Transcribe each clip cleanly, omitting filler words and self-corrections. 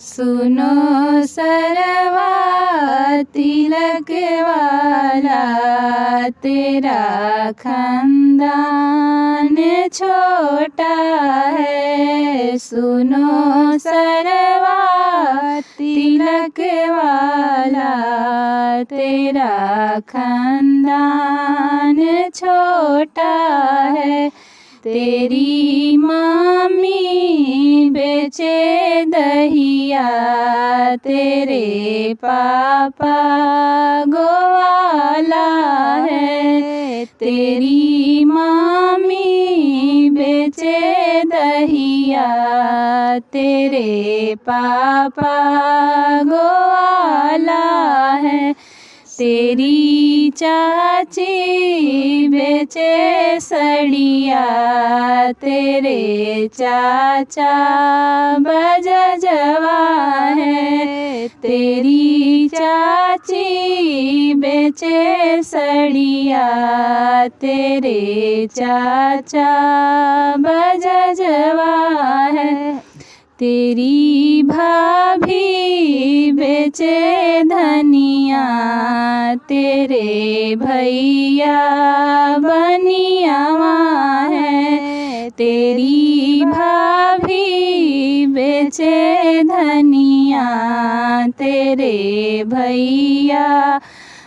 सुनो सरवा तिलक वाला, तेरा खानदान छोटा है। सुनो सरवा तिलक वाला, तेरा खानदान छोटा है। तेरी मामी बेचे दहिया, तेरे पापा गोवाला है। तेरी मामी बेचे दहिया, तेरे पापा गोवाला है। तेरी चाची बेचे सड़िया, तेरे चाचा बजजवा है। तेरी चाची बेचे सड़िया, तेरे चाचा बजजवा है। तेरी भाभी बेचे धनिया, तेरे भैया बनियावा है। तेरी भाभी बेचे धनिया, तेरे भैया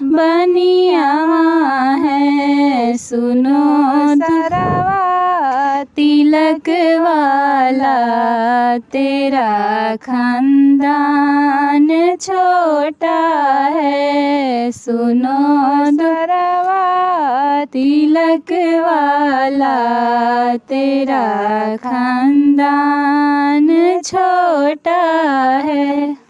बनियावा है। सुनो सरवा तिलक वाला, तेरा खानदान छोटा है। सुनो सरवा तिलक वाला, तेरा खानदान छोटा है।